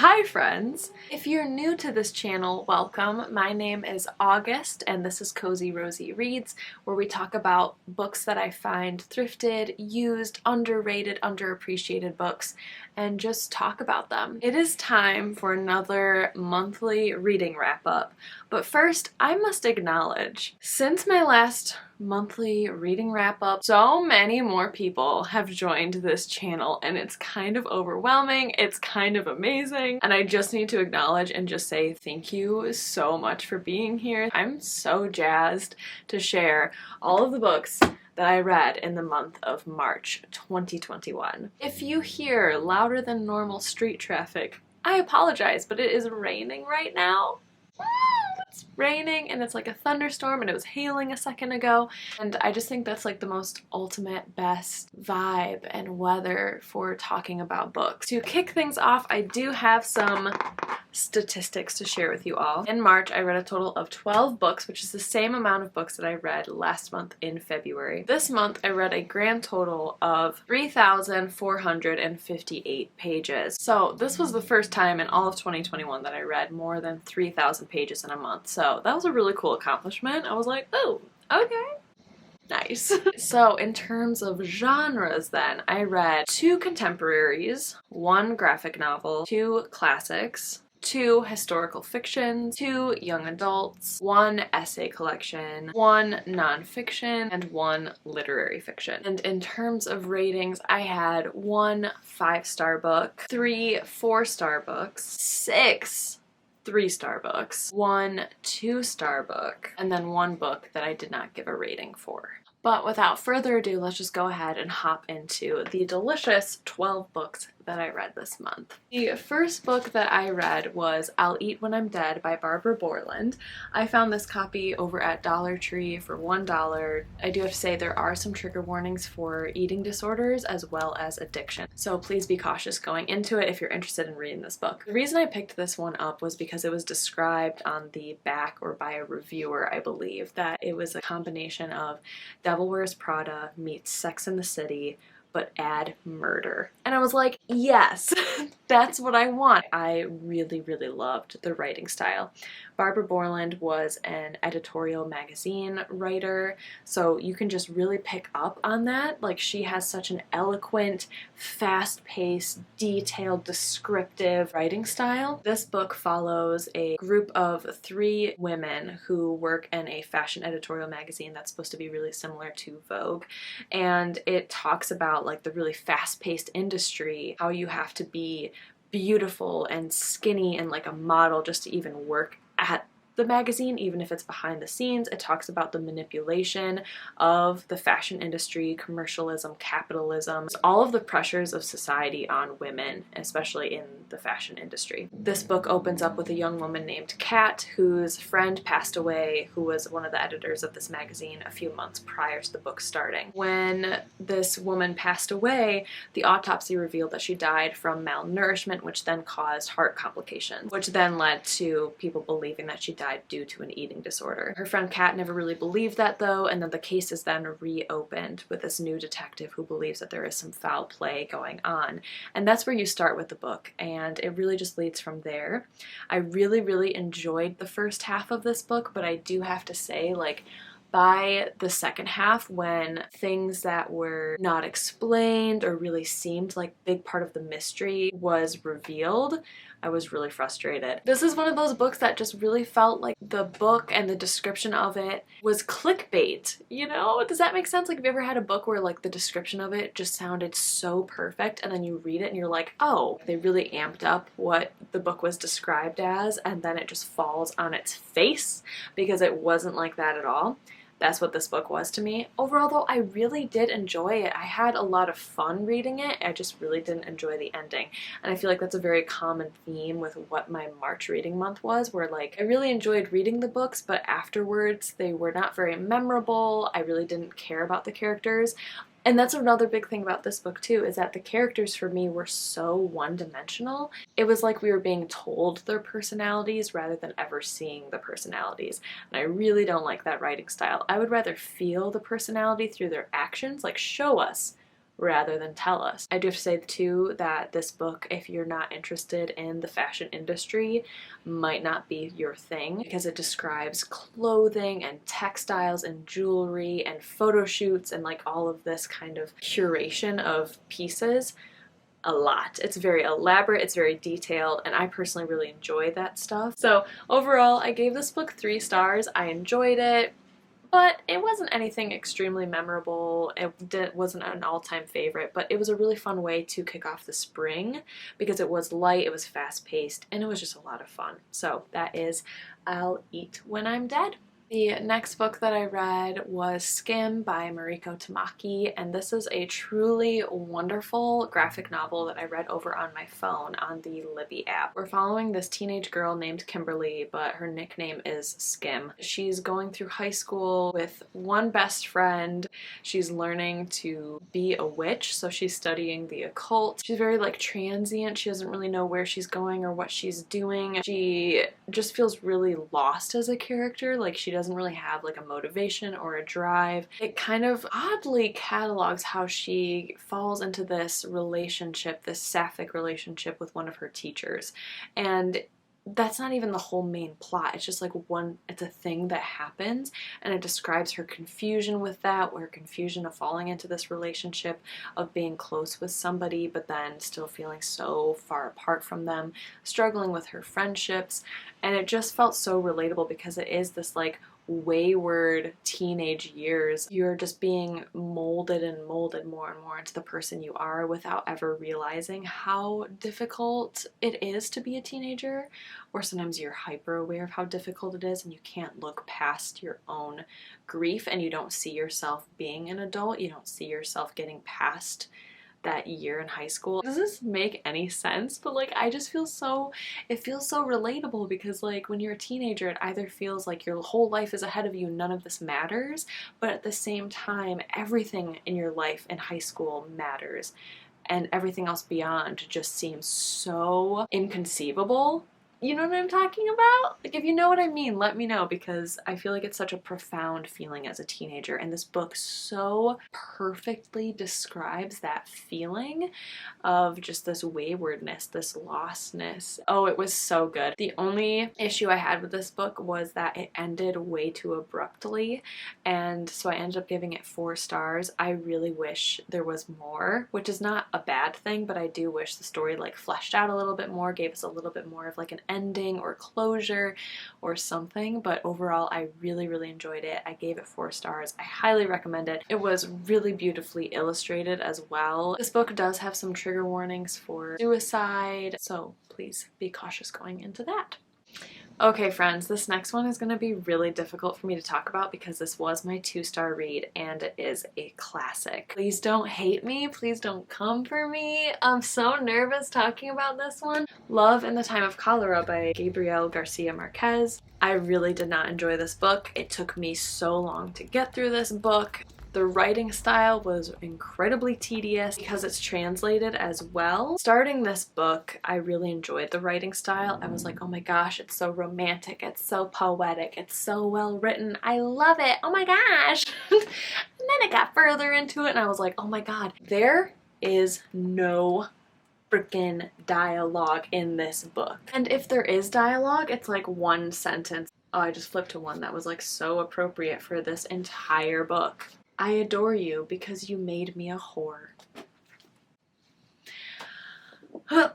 Hi friends! If you're new to this channel, welcome. My name is August and this is Cozy Rosie Reads, where we talk about books that I find thrifted, used, underrated, underappreciated books, and just talk about them. It is time for another monthly reading wrap-up, but first I must acknowledge, since my last monthly reading wrap-up, so many more people have joined this channel and it's kind of overwhelming, it's kind of amazing, and I just need to acknowledge and just say thank you so much for being here. I'm so jazzed to share all of the books that I read in the month of March 2021. If you hear louder than normal street traffic, I apologize, but it is raining right now. It's raining and it's like a thunderstorm and it was hailing a second ago, and I just think that's like the most ultimate best vibe and weather for talking about books. To kick things off, I do have some statistics to share with you all. In March, I read a total of 12 books, which is the same amount of books that I read last month in February. This month, I read a grand total of 3,458 pages. So this was the first time in all of 2021 that I read more than 3,000 pages in a month. So that was a really cool accomplishment. I was like, oh, okay. Nice. So in terms of genres then, I read 2 contemporaries, 1 graphic novel, 2 classics, 2 historical fictions, 2 young adults, 1 essay collection, 1 nonfiction, and 1 literary fiction. And in terms of ratings, I had 1 5-star book, 3 4-star books, 6 3-star books, 1 2-star book, and then 1 book that I did not give a rating for. But without further ado, let's just go ahead and hop into the delicious 12 books that I read this month. The first book that I read was I'll Eat When I'm Dead by Barbara Bourland. I found this copy over at Dollar Tree for $1. I do have to say there are some trigger warnings for eating disorders as well as addiction, so please be cautious going into it if you're interested in reading this book. The reason I picked this one up was because it was described on the back, or by a reviewer I believe, that it was a combination of Devil Wears Prada meets Sex and the City, but add murder. And I was like, yes, that's what I want. I really, really loved the writing style. Barbara Bourland was an editorial magazine writer, so you can just really pick up on that. Like, she has such an eloquent, fast-paced, detailed, descriptive writing style. This book follows a group of 3 women who work in a fashion editorial magazine that's supposed to be really similar to Vogue, and it talks about like the really fast-paced industry, how you have to be beautiful and skinny and like a model just to even work at the magazine, even if it's behind the scenes. It talks about the manipulation of the fashion industry, commercialism, capitalism, all of the pressures of society on women, especially in the fashion industry. This book opens up with a young woman named Kat, whose friend passed away, who was one of the editors of this magazine a few months prior to the book starting. When this woman passed away, the autopsy revealed that she died from malnourishment, which then caused heart complications, which then led to people believing that she died due to an eating disorder. Her friend Kat never really believed that though, and then the case is then reopened with this new detective who believes that there is some foul play going on. And that's where you start with the book, and it really just leads from there. I really, really enjoyed the first half of this book, but I do have to say, like, by the second half, when things that were not explained or really seemed like a big part of the mystery was revealed, I was really frustrated. This is one of those books that just really felt like the book and the description of it was clickbait, you know? Does that make sense? Like, have you ever had a book where like the description of it just sounded so perfect, and then you read it and you're like, oh, they really amped up what the book was described as, and then it just falls on its face because it wasn't like that at all. That's what this book was to me. Overall though, I really did enjoy it. I had a lot of fun reading it. I just really didn't enjoy the ending. And I feel like that's a very common theme with what my March reading month was, where like I really enjoyed reading the books, but afterwards they were not very memorable. I really didn't care about the characters. And that's another big thing about this book too, is that the characters for me were so one-dimensional. It was like we were being told their personalities rather than ever seeing the personalities. And I really don't like that writing style. I would rather feel the personality through their actions, like show us rather than tell us. I do have to say too that this book, if you're not interested in the fashion industry, might not be your thing, because it describes clothing and textiles and jewelry and photo shoots and like all of this kind of curation of pieces a lot. It's very elaborate, it's very detailed, and I personally really enjoy that stuff. So overall, I gave this book 3 stars. I enjoyed it, but it wasn't anything extremely memorable. It wasn't an all-time favorite, but it was a really fun way to kick off the spring because it was light, it was fast-paced, and it was just a lot of fun. So that is I'll Eat When I'm Dead. The next book that I read was Skim by Mariki Tamaki, and this is a truly wonderful graphic novel that I read over on my phone on the Libby app. We're following this teenage girl named Kimberly, but her nickname is Skim. She's going through high school with one best friend. She's learning to be a witch, so she's studying the occult. She's very like transient. She doesn't really know where she's going or what she's doing. She just feels really lost as a character. Like she doesn't really have like a motivation or a drive. It kind of oddly catalogs how she falls into this relationship, this sapphic relationship with one of her teachers. And that's not even the whole main plot. It's just like it's a thing that happens, and it describes her confusion with that, or her confusion of falling into this relationship, of being close with somebody but then still feeling so far apart from them, struggling with her friendships. And it just felt so relatable because it is this like wayward teenage years. You're just being molded and molded more and more into the person you are without ever realizing how difficult it is to be a teenager, or sometimes you're hyper aware of how difficult it is and you can't look past your own grief, and you don't see yourself being an adult. You don't see yourself getting past that year in high school. Does this make any sense? But like I just feel so, it feels so relatable because like when you're a teenager, it either feels like your whole life is ahead of you, none of this matters, but at the same time everything in your life in high school matters, and everything else beyond just seems so inconceivable. You know what I'm talking about? Like, if you know what I mean, let me know, because I feel like it's such a profound feeling as a teenager, and this book so perfectly describes that feeling of just this waywardness, this lostness. Oh, it was so good. The only issue I had with this book was that it ended way too abruptly, and so I ended up giving it 4 stars. I really wish there was more, which is not a bad thing, but I do wish the story like fleshed out a little bit more, gave us a little bit more of like an ending or closure or something. But overall, I really, really enjoyed it. I gave it 4 stars. I highly recommend it. It was really beautifully illustrated as well. This book does have some trigger warnings for suicide, so please be cautious going into that. Okay friends, this next one is going to be really difficult for me to talk about because this was my 2-star read and it is a classic. Please don't hate me, please don't come for me. I'm so nervous talking about this one. Love in the Time of Cholera by Gabriel García Márquez. I really did not enjoy this book. It took me so long to get through this book. The writing style was incredibly tedious because it's translated as well. Starting this book, I really enjoyed the writing style. I was like, oh my gosh, it's so romantic, it's so poetic, it's so well written, I love it, oh my gosh. And then it got further into it and I was like, oh my god, there is no freaking dialogue in this book. And if there is dialogue, it's like 1 sentence. Oh, I just flipped to one that was like so appropriate for this entire book. I adore you because you made me a whore. I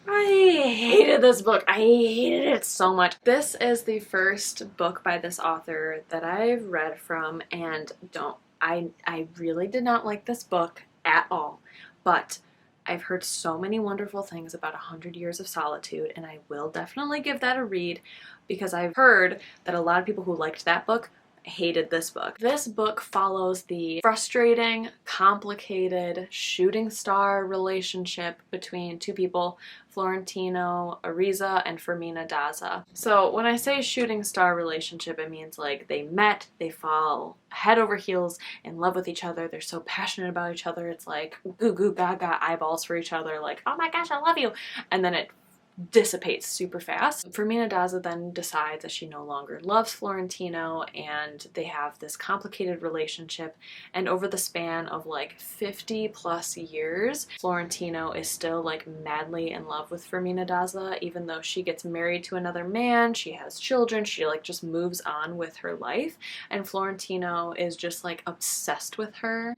hated this book. I hated it so much. This is the first book by this author that I've read from, and I really did not like this book at all. But I've heard so many wonderful things about 100 Years of Solitude, and I will definitely give that a read because I've heard that a lot of people who liked that book hated this book. This book follows the frustrating, complicated shooting star relationship between 2 people, Florentino Ariza and Fermina Daza. So when I say shooting star relationship, it means like they met, they fall head over heels in love with each other, they're so passionate about each other, it's like goo goo gaga eyeballs for each other, like oh my gosh I love you, and then it dissipates super fast. Fermina Daza then decides that she no longer loves Florentino, and they have this complicated relationship, and over the span of like 50 plus years, Florentino is still like madly in love with Fermina Daza, even though she gets married to another man, she has children, she like just moves on with her life, and Florentino is just like obsessed with her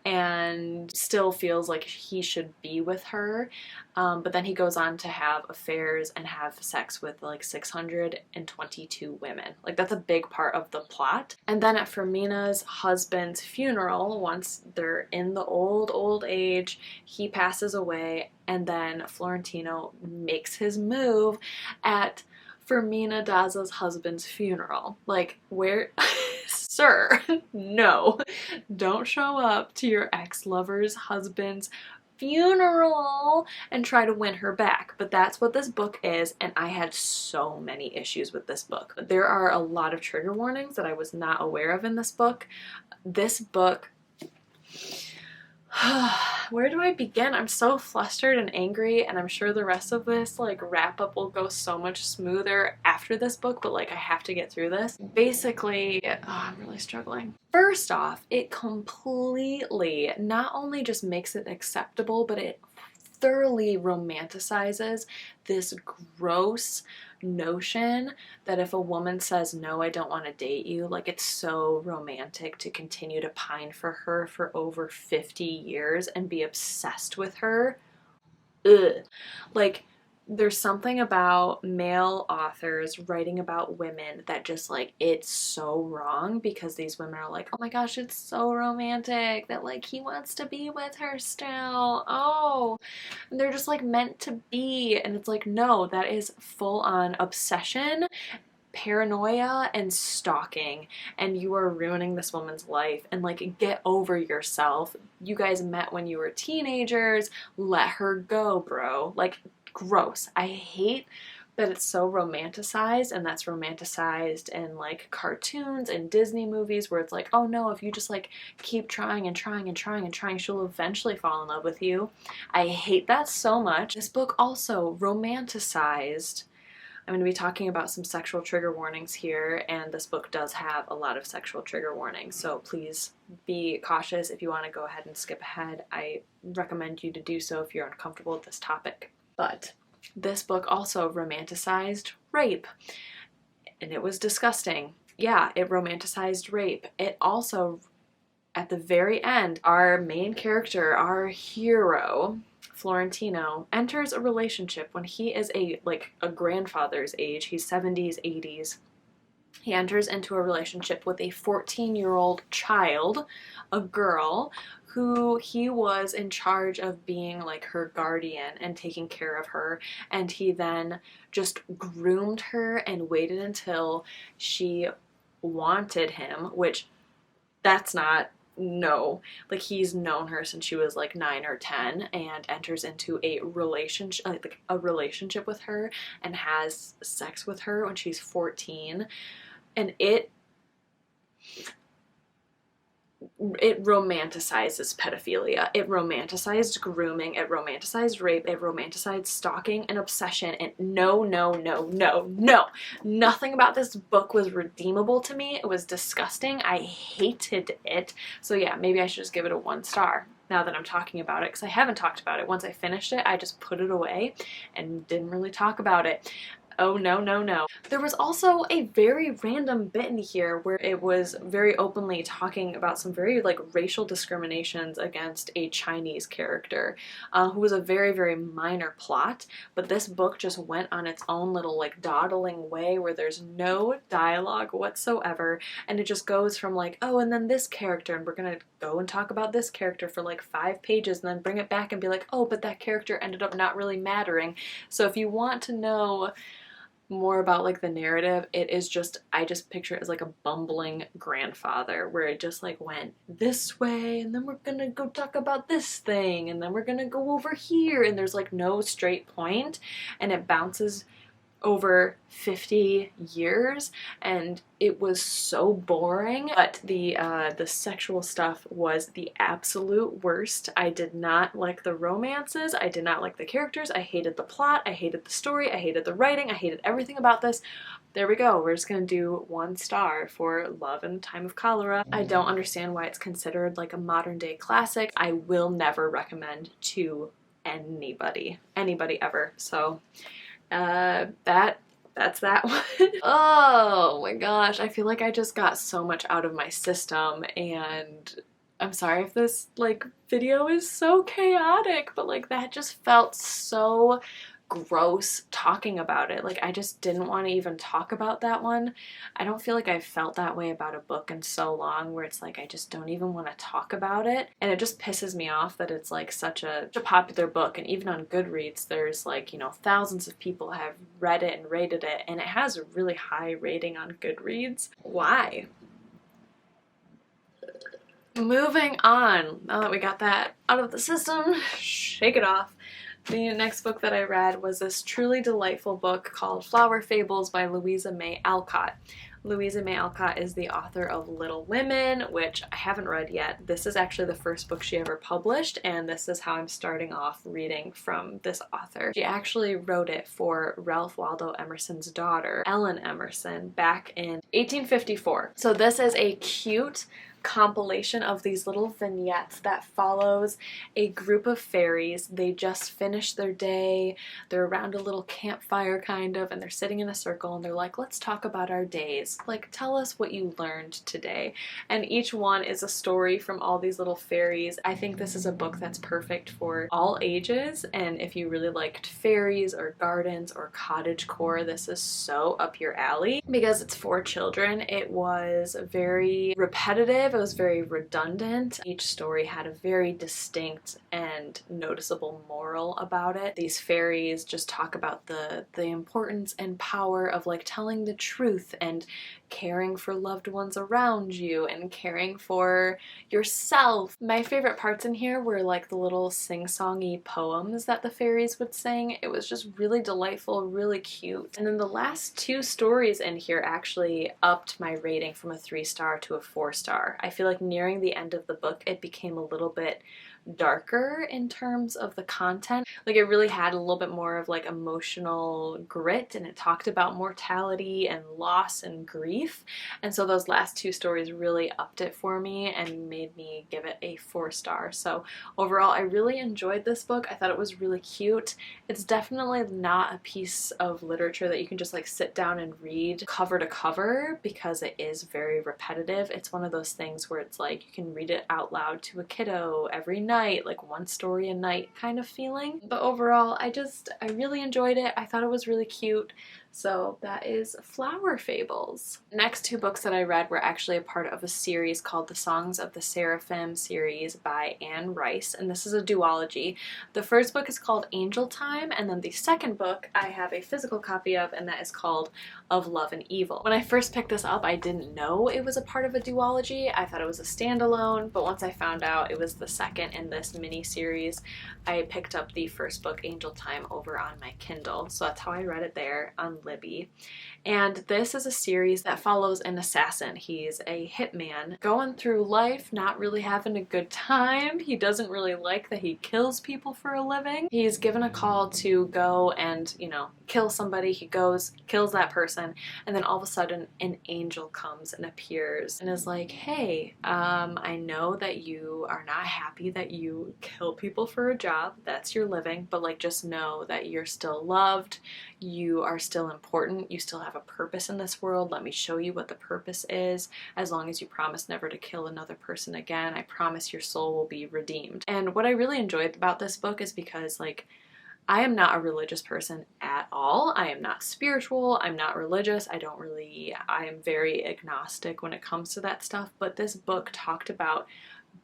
and still feels like he should be with her. But then he goes on to have affairs and have sex with like 622 women. Like that's a big part of the plot. And then at Fermina's husband's funeral, once they're in the old age, he passes away, and then Florentino makes his move at Fermina Daza's husband's funeral. Like, where? Sir, no. Don't show up to your ex-lover's husband's funeral and try to win her back. But that's what this book is, and I had so many issues with this book. There are a lot of trigger warnings that I was not aware of in this book. This book, where do I begin? I'm so flustered and angry, and I'm sure the rest of this like wrap up will go so much smoother after this book, but like I have to get through this. Basically, I'm really struggling. First off, it completely not only just makes it acceptable, but it thoroughly romanticizes this gross notion that if a woman says, no, I don't want to date you, like it's so romantic to continue to pine for her for over 50 years and be obsessed with her. Ugh. Like, there's something about male authors writing about women that just like, it's so wrong, because these women are like, oh my gosh, it's so romantic that like he wants to be with her still. Oh, and they're just like meant to be. And it's like, no, that is full on obsession, paranoia, and stalking, and you are ruining this woman's life. And like, get over yourself. You guys met when you were teenagers. Let her go, bro. Like, gross. I hate that it's so romanticized, and that's romanticized in like cartoons and Disney movies where it's like, oh no, if you just like keep trying and trying and trying and trying, she'll eventually fall in love with you. I hate that so much. This book also romanticized, I'm going to be talking about some sexual trigger warnings here, and this book does have a lot of sexual trigger warnings, so please be cautious. If you want to go ahead and skip ahead, I recommend you to do so if you're uncomfortable with this topic. But this book also romanticized rape, and it was disgusting. Yeah, it romanticized rape. It also, at the very end, our main character, our hero, Florentino, enters a relationship when he is a grandfather's age. He's 70s, 80s. He enters into a relationship with a 14-year-old child, a girl, who he was in charge of being like her guardian and taking care of her, and he then just groomed her and waited until she wanted him, which that's not, no, like he's known her since she was like 9 or 10 and enters into a relationship with her and has sex with her when she's 14, and it romanticizes pedophilia, it romanticized grooming, it romanticized rape, it romanticized stalking and obsession, and no, nothing about this book was redeemable to me. It was disgusting. I hated it. So yeah, maybe I should just give it a 1 star now that I'm talking about it, because I haven't talked about it. Once I finished it, I just put it away and didn't really talk about it. Oh no. There was also a very random bit in here where it was very openly talking about some very like racial discriminations against a Chinese character who was a very minor plot, but this book just went on its own little like dawdling way where there's no dialogue whatsoever, and it just goes from like, oh, and then this character, and we're gonna go and talk about this character for like 5 pages and then bring it back and be like, oh, but that character ended up not really mattering. So if you want to know more about like the narrative, it is just, I just picture it as like a bumbling grandfather where it just like went this way, and then we're gonna go talk about this thing, and then we're gonna go over here, and there's like no straight point, and it bounces over 50 years, and it was so boring. But the sexual stuff was the absolute worst. I did not like the romances, I did not like the characters, I hated the plot, I hated the story, I hated the writing, I hated everything about this. There we go, we're just gonna do 1 star for Love in the Time of Cholera. I don't understand why it's considered like a modern day classic. I will never recommend to anybody ever. So that's that one. Oh my gosh, I feel like I just got so much out of my system, and I'm sorry if this like video is so chaotic, but like that just felt so gross talking about it. Like I just didn't want to even talk about that one. I don't feel like I've felt that way about a book in so long, where it's like I just don't even want to talk about it, and it just pisses me off that it's like such a popular book. And even on Goodreads there's like, you know, thousands of people have read it and rated it, and it has a really high rating on Goodreads. Why? Moving on, now that we got that out of the system, shake it off. The next book that I read was this truly delightful book called Flower Fables by Louisa May Alcott. Louisa May Alcott is the author of Little Women, which I haven't read yet. This is actually the first book she ever published, and this is how I'm starting off reading from this author. She actually wrote it for Ralph Waldo Emerson's daughter, Ellen Emerson, back in 1854. So this is a cute compilation of these little vignettes that follows a group of fairies. They just finished their day, they're around a little campfire kind of, and they're sitting in a circle and they're like, let's talk about our days. Like, tell us what you learned today. And each one is a story from all these little fairies. I think this is a book that's perfect for all ages, and if you really liked fairies or gardens or cottagecore, this is so up your alley because it's for children. It was very repetitive, it was very redundant. Each story had a very distinct and noticeable moral about it. These fairies just talk about the importance and power of like telling the truth and caring for loved ones around you and caring for yourself. My favorite parts in here were like the little sing-songy poems that the fairies would sing. It was just really delightful, really cute. And then the last 2 stories in here actually upped my rating from a 3-star to a 4-star. I feel like nearing the end of the book it became a little bit darker in terms of the content. Like it really had a little bit more of like emotional grit, and it talked about mortality and loss and grief, and so those last 2 stories really upped it for me and made me give it a 4-star. So overall I really enjoyed this book. I thought it was really cute. It's definitely not a piece of literature that you can just like sit down and read cover to cover because it is very repetitive. It's one of those things where it's like you can read it out loud to a kiddo every night, like 1 story a night kind of feeling. But overall I really enjoyed it. I thought it was really cute. So that is Flower Fables. The next 2 books that I read were actually a part of a series called The Songs of the Seraphim series by Anne Rice, and this is a duology. The first book is called Angel Time, and then the second book I have a physical copy of, and that is called Of Love and Evil. When I first picked this up I didn't know it was a part of a duology. I thought it was a standalone, but once I found out it was the second in this mini series, I picked up the first book, Angel Time, over on my Kindle. So that's how I read it there on Libby. And this is a series that follows an assassin. He's a hitman going through life, not really having a good time. He doesn't really like that he kills people for a living. He's given a call to go and, you know, kill somebody. He goes, kills that person, and then all of a sudden an angel comes and appears and is like, hey, I know that you are not happy that you kill people for a job. That's your living, but like just know that you're still loved. You are still important. You still have a purpose in this world. Let me show you what the purpose is. As long as you promise never to kill another person again, I promise your soul will be redeemed. And what I really enjoyed about this book is because like I am not a religious person at all. I am not spiritual. I'm not religious. I am very agnostic when it comes to that stuff. But this book talked about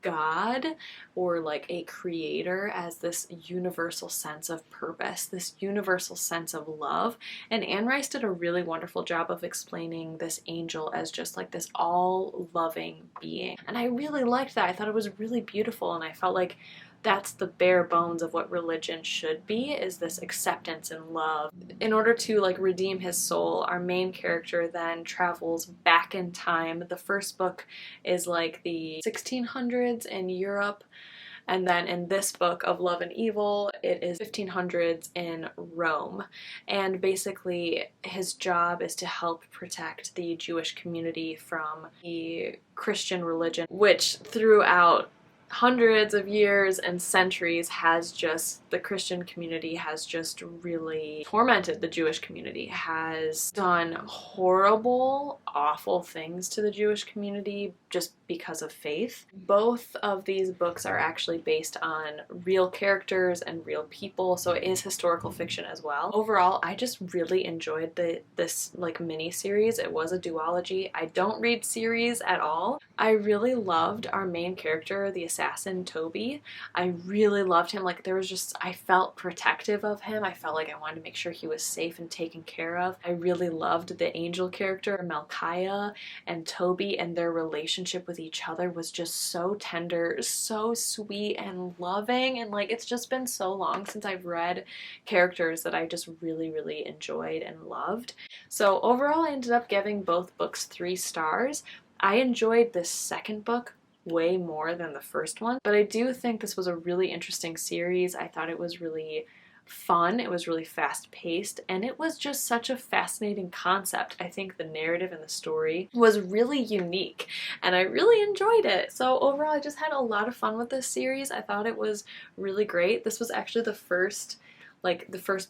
God or like a creator as this universal sense of purpose, this universal sense of love. And Anne Rice did a really wonderful job of explaining this angel as just like this all-loving being. And I really liked that. I thought it was really beautiful, and I felt like that's the bare bones of what religion should be, is this acceptance and love. In order to like redeem his soul, our main character then travels back in time. The first book is like the 1600s in Europe, and then in this book of Love and Evil, it is 1500s in Rome. And basically his job is to help protect the Jewish community from the Christian religion, which throughout hundreds of years and centuries the Christian community has just really tormented the Jewish community, has done horrible, awful things to the Jewish community just because of faith. Both of these books are actually based on real characters and real people, so it is historical fiction as well. Overall, I just really enjoyed this like mini series. It was a duology. I don't read series at all. I really loved our main character, the assassin Toby. I really loved him. Like, there was just, I felt protective of him. I felt like I wanted to make sure he was safe and taken care of. I really loved the angel character, Malchiah, and Toby, and their relationship with each other was just so tender, so sweet and loving. And like, it's just been so long since I've read characters that I just really, really enjoyed and loved. So overall, I ended up giving both books 3 stars. I enjoyed this second book way more than the first one, but I do think this was a really interesting series. I thought it was really fun, it was really fast-paced, and it was just such a fascinating concept. I think the narrative and the story was really unique, and I really enjoyed it. So overall, I just had a lot of fun with this series. I thought it was really great. This was actually the first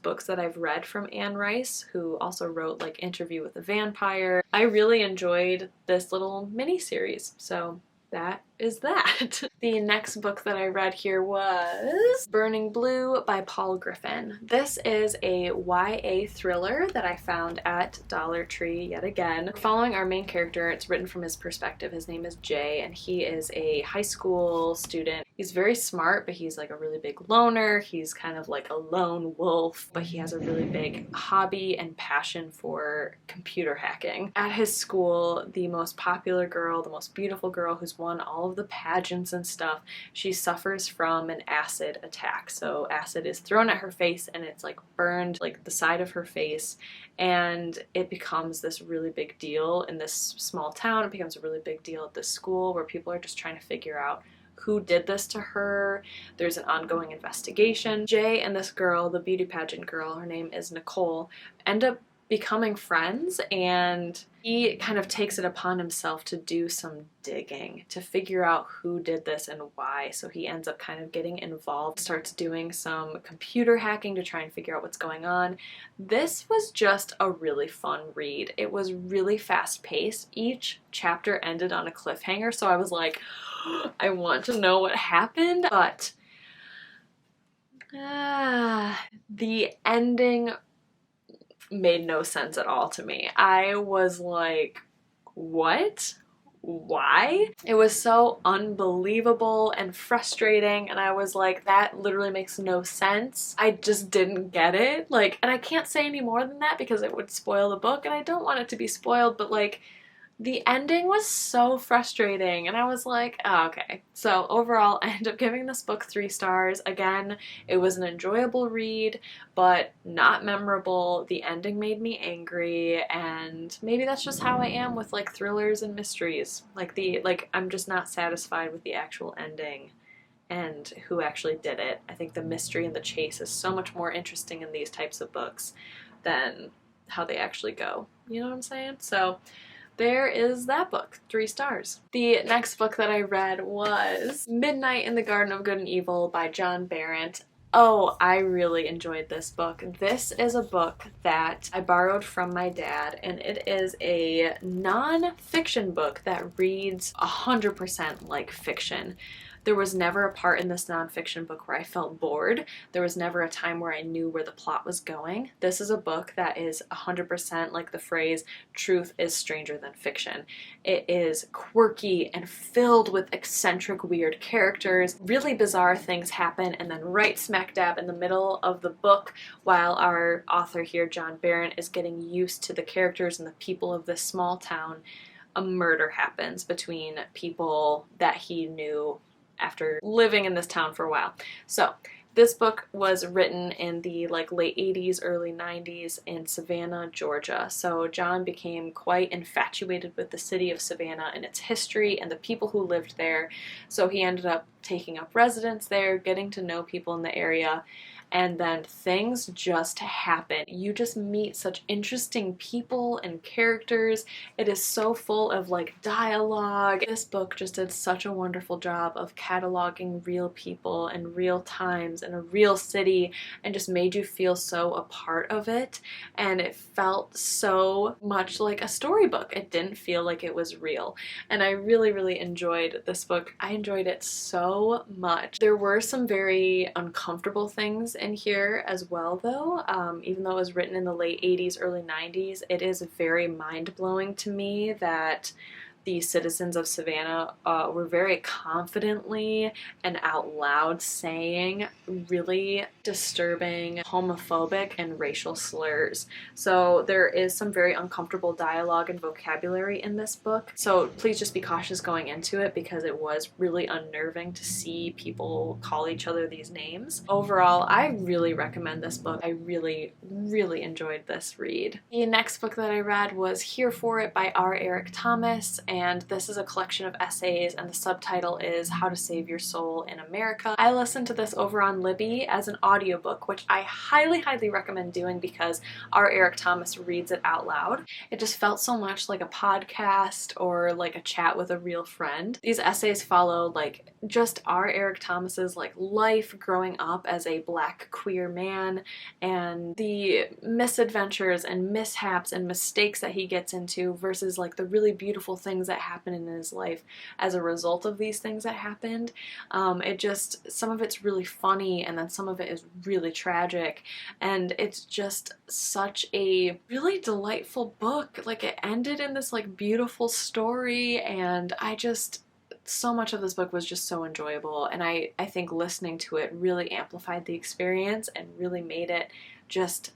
books that I've read from Anne Rice, who also wrote like Interview with a Vampire. I really enjoyed this little mini series, so that is that. The next book that I read here was Burning Blue by Paul Griffin. This is a YA thriller that I found at Dollar Tree yet again. Following our main character, it's written from his perspective. His name is Jay, and he is a high school student. He's very smart, but he's like a really big loner. He's kind of like a lone wolf, but he has a really big hobby and passion for computer hacking. At his school, the most popular girl, the most beautiful girl who's won all of the pageants and stuff, she suffers from an acid attack. So acid is thrown at her face and it's like burned like the side of her face, and it becomes this really big deal in this small town. It becomes a really big deal at this school where people are just trying to figure out who did this to her. There's an ongoing investigation. Jay and this girl, the beauty pageant girl, her name is Nicole, end up becoming friends, and he kind of takes it upon himself to do some digging to figure out who did this and why. So he ends up kind of getting involved, starts doing some computer hacking to try and figure out what's going on. This was just a really fun read. It was really fast paced. Each chapter ended on a cliffhanger, so I was like, I want to know what happened, but the ending made no sense at all to me. I was like, what? Why? It was so unbelievable and frustrating, and I was like, that literally makes no sense. I just didn't get it. Like, and I can't say any more than that because it would spoil the book, and I don't want it to be spoiled, but like, the ending was so frustrating, and I was like, oh, okay. So overall, I ended up giving this book 3 stars. Again, it was an enjoyable read, but not memorable. The ending made me angry, and maybe that's just how I am with like thrillers and mysteries. I'm just not satisfied with the actual ending and who actually did it. I think the mystery and the chase is so much more interesting in these types of books than how they actually go. You know what I'm saying? So there is that book, 3 stars. The next book that I read was Midnight in the Garden of Good and Evil by John Berendt. Oh, I really enjoyed this book. This is a book that I borrowed from my dad, and it is a non-fiction book that reads 100% like fiction. There was never a part in this nonfiction book where I felt bored. There was never a time where I knew where the plot was going. This is a book that is 100% like the phrase, truth is stranger than fiction. It is quirky and filled with eccentric, weird characters. Really bizarre things happen, and then right smack dab in the middle of the book, while our author here, John Berendt, is getting used to the characters and the people of this small town, a murder happens between people that he knew after living in this town for a while. So this book was written in the like late 80s, early 90s in Savannah, Georgia. So John became quite infatuated with the city of Savannah and its history and the people who lived there. So he ended up taking up residence there, getting to know people in the area, and then things just happen. You just meet such interesting people and characters. It is so full of like dialogue. This book just did such a wonderful job of cataloging real people and real times and a real city, and just made you feel so a part of it. And it felt so much like a storybook. It didn't feel like it was real. And I really, really enjoyed this book. I enjoyed it so much. There were some very uncomfortable things in here as well though. Even though it was written in the late 80s, early 90s, it is very mind-blowing to me that the citizens of Savannah were very confidently and out loud saying really disturbing homophobic and racial slurs. So there is some very uncomfortable dialogue and vocabulary in this book. So please just be cautious going into it, because it was really unnerving to see people call each other these names. Overall, I really recommend this book. I really, really enjoyed this read. The next book that I read was Here For It by R. Eric Thomas, and this is a collection of essays, and the subtitle is How to Save Your Soul in America. I listened to this over on Libby as an audiobook, which I highly, highly recommend doing because R. Eric Thomas reads it out loud. It just felt so much like a podcast or like a chat with a real friend. These essays follow like just R. Eric Thomas's like life growing up as a Black queer man, and the misadventures and mishaps and mistakes that he gets into versus like the really beautiful things that happen in his life as a result of these things that happened. It just, some of it's really funny and then some of it is really tragic, and it's just such a really delightful book. Like, it ended in this like beautiful story, and so much of this book was just so enjoyable, and I think listening to it really amplified the experience and really made it just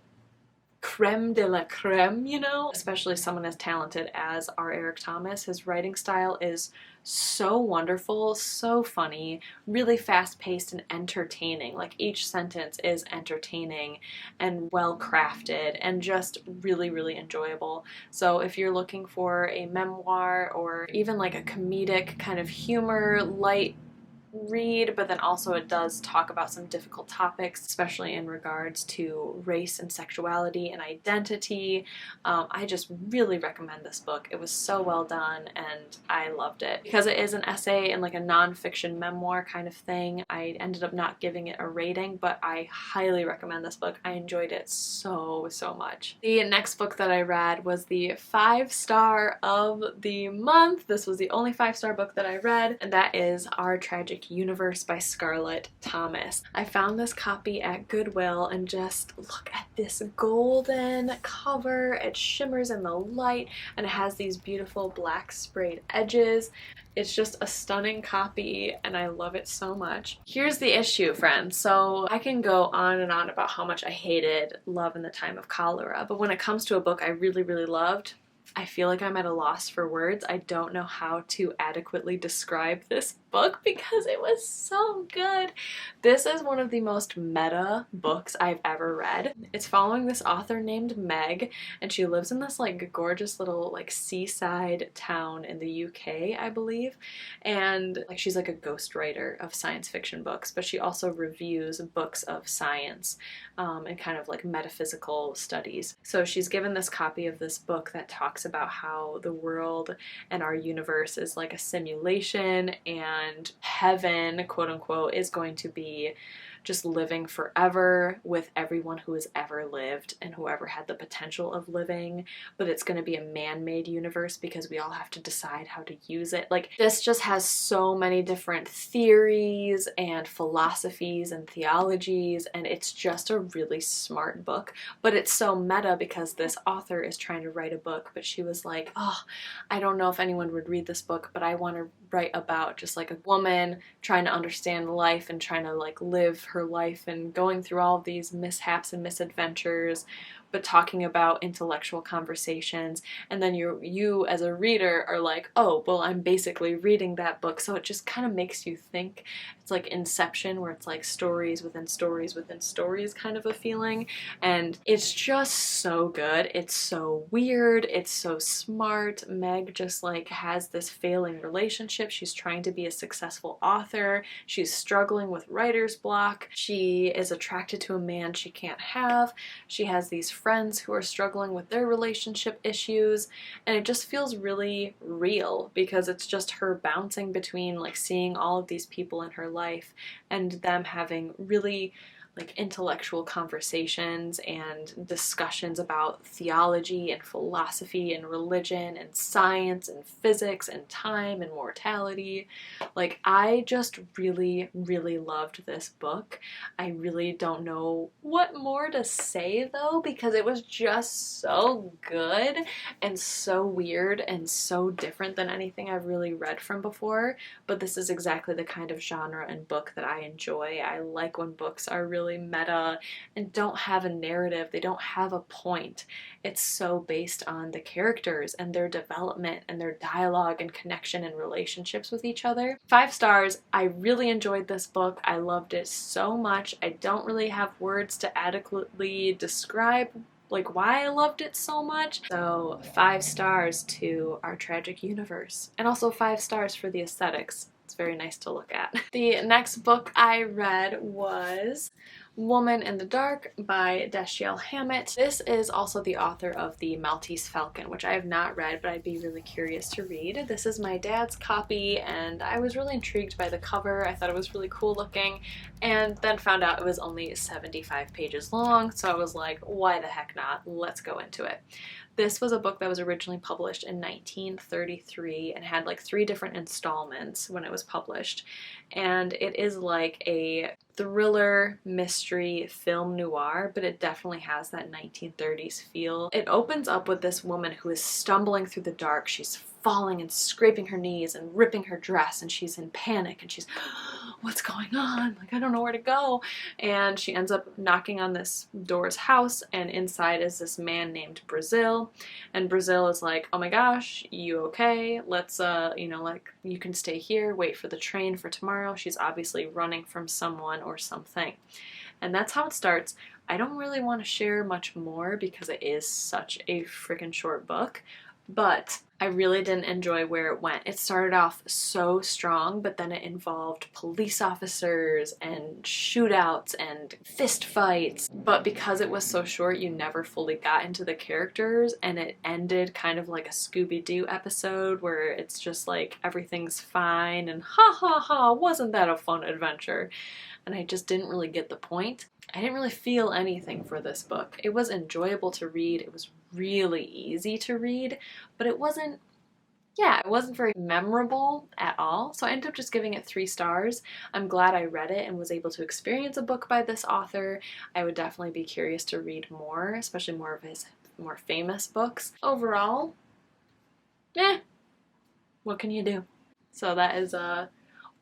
creme de la creme, you know? Especially someone as talented as R. Eric Thomas. His writing style is so wonderful, so funny, really fast-paced and entertaining. Like, each sentence is entertaining and well-crafted and just really, really enjoyable. So if you're looking for a memoir or even like a comedic kind of humor, light read, but then also it does talk about some difficult topics, especially in regards to race and sexuality and identity. I just really recommend this book. It was so well done and I loved it. Because it is an essay and like a non-fiction memoir kind of thing, I ended up not giving it a rating, but I highly recommend this book. I enjoyed it so, so much. The next book that I read was the 5-star of the month. This was the only 5-star book that I read, and that is Our Tragic Universe by Scarlett Thomas. I found this copy at Goodwill, and just look at this golden cover. It shimmers in the light and it has these beautiful black sprayed edges. It's just a stunning copy and I love it so much. Here's the issue, friends. So I can go on and on about how much I hated Love in the Time of Cholera, but when it comes to a book I really, really loved, I feel like I'm at a loss for words. I don't know how to adequately describe this book because it was so good. This is one of the most meta books I've ever read. It's following this author named Meg, and she lives in this like gorgeous little like seaside town in the UK, I believe, and like she's like a ghostwriter of science fiction books, but she also reviews books of science and kind of like metaphysical studies. So she's given this copy of this book that talks about how the world and our universe is like a simulation, and heaven, quote unquote, is going to be just living forever with everyone who has ever lived and whoever had the potential of living, but it's going to be a man-made universe because we all have to decide how to use it. Like, this just has so many different theories and philosophies and theologies, and it's just a really smart book. But it's so meta because this author is trying to write a book, but she was like, oh, I don't know if anyone would read this book, but I want to write about just like a woman trying to understand life and trying to like live her life and going through all of these mishaps and misadventures but talking about intellectual conversations, and then you as a reader are like, oh, well, I'm basically reading that book, so it just kind of makes you think. It's like Inception, where it's like stories within stories within stories kind of a feeling, and it's just so good. It's so weird, it's so smart. Meg just like has this failing relationship. She's trying to be a successful author. She's struggling with writer's block. She is attracted to a man she can't have. She has these friends who are struggling with their relationship issues, and it just feels really real because it's just her bouncing between like seeing all of these people in her life and them having really like intellectual conversations and discussions about theology and philosophy and religion and science and physics and time and mortality. Like, I just really, really loved this book. I really don't know what more to say though, because it was just so good and so weird and so different than anything I've really read from before. But this is exactly the kind of genre and book that I enjoy. I like when books are really meta and don't have a narrative. They don't have a point. It's so based on the characters and their development and their dialogue and connection and relationships with each other. 5 stars. I really enjoyed this book. I loved it so much. I don't really have words to adequately describe like why I loved it so much. So 5 stars to Our Tragic Universe, and also 5 stars for the aesthetics. It's very nice to look at. The next book I read was Woman in the Dark by Dashiell Hammett. This is also the author of The Maltese Falcon, which I have not read, but I'd be really curious to read. This is my dad's copy, and I was really intrigued by the cover. I thought it was really cool looking, and then found out it was only 75 pages long, so I was like, why the heck not? Let's go into it. This was a book that was originally published in 1933 and had like 3 different installments when it was published. And it is like a thriller, mystery, film noir, but it definitely has that 1930s feel. It opens up with this woman who is stumbling through the dark. She's falling and scraping her knees and ripping her dress, and she's in panic, and she's, what's going on? Like, I don't know where to go. And she ends up knocking on this door's house, and inside is this man named Brazil. And Brazil is like, oh my gosh, you okay? Let's, like, you can stay here, wait for the train for tomorrow. She's obviously running from someone or something. And that's how it starts. I don't really want to share much more because it is such a freaking short book, but I really didn't enjoy where it went. It started off so strong, but then it involved police officers and shootouts and fist fights. But because it was so short, you never fully got into the characters, and it ended kind of like a Scooby-Doo episode where it's just like everything's fine and ha ha ha, wasn't that a fun adventure? And I just didn't really get the point. I didn't really feel anything for this book. It was enjoyable to read. It was really easy to read, but it wasn't very memorable at all. So I ended up just giving it 3 stars. I'm glad I read it and was able to experience a book by this author. I would definitely be curious to read more, especially more of his more famous books. Overall, what can you do? So that is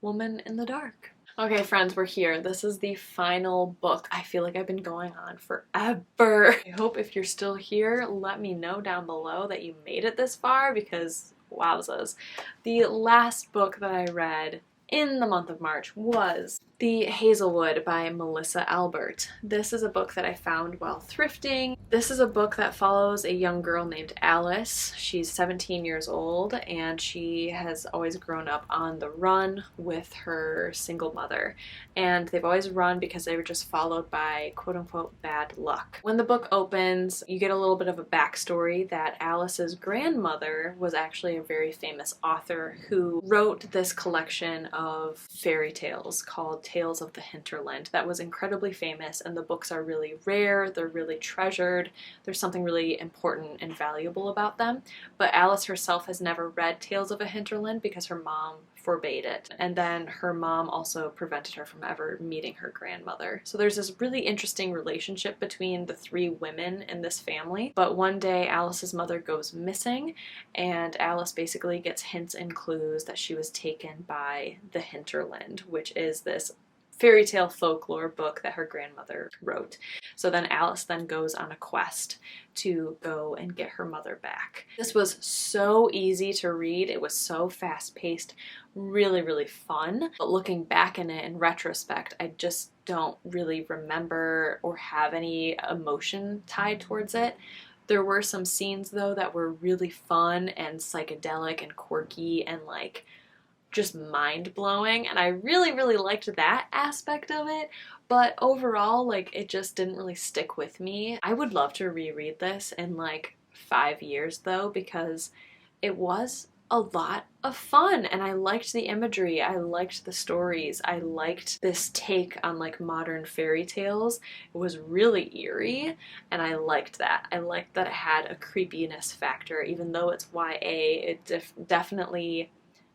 Woman in the Dark. Okay, friends, we're here. This is the final book. I feel like I've been going on forever. I hope if you're still here, let me know down below that you made it this far, because wowzas. The last book that I read in the month of March was The Hazelwood by Melissa Albert. This is a book that I found while thrifting. This is a book that follows a young girl named Alice. She's 17 years old, and she has always grown up on the run with her single mother. And they've always run because they were just followed by quote-unquote bad luck. When the book opens, you get a little bit of a backstory that Alice's grandmother was actually a very famous author who wrote this collection of fairy tales called Tales of the Hinterland that was incredibly famous, and the books are really rare, they're really treasured, there's something really important and valuable about them. But Alice herself has never read Tales of a Hinterland because her mom forbade it, and then her mom also prevented her from ever meeting her grandmother. So there's this really interesting relationship between the 3 women in this family. But one day Alice's mother goes missing, and Alice basically gets hints and clues that she was taken by the Hinterland, which is this fairy tale folklore book that her grandmother wrote. So then Alice then goes on a quest to go and get her mother back. This was so easy to read. It was so fast-paced, really, really fun. But looking back in it in retrospect, I just don't really remember or have any emotion tied towards it. There were some scenes though that were really fun and psychedelic and quirky and like just mind-blowing, and I really, really liked that aspect of it, but overall, like, it just didn't really stick with me. I would love to reread this in like 5 years though, because it was a lot of fun and I liked the imagery, I liked the stories, I liked this take on like modern fairy tales. It was really eerie and I liked that. I liked that it had a creepiness factor. Even though it's YA, it definitely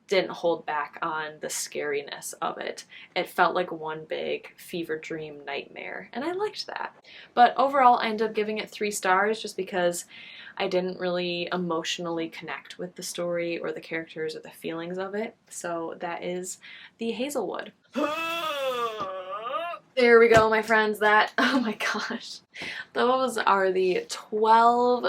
didn't hold back on the scariness of it. It felt like one big fever dream nightmare, and I liked that. But overall, I ended up giving it 3 stars just because I didn't really emotionally connect with the story or the characters or the feelings of it. So that is the Hazelwood. There we go, my friends. That, oh my gosh. Those are the 12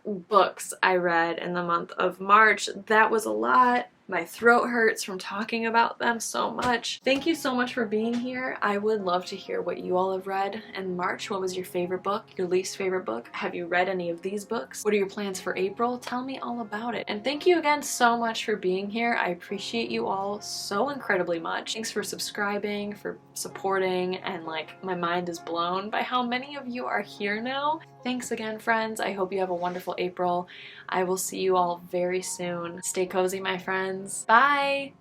books I read in the month of March. That was a lot. My throat hurts from talking about them so much. Thank you so much for being here. I would love to hear what you all have read in March. What was your favorite book? Your least favorite book? Have you read any of these books? What are your plans for April? Tell me all about it. And thank you again so much for being here. I appreciate you all so incredibly much. Thanks for subscribing, for supporting, and like my mind is blown by how many of you are here now. Thanks again, friends. I hope you have a wonderful April. I will see you all very soon. Stay cozy, my friends. Bye!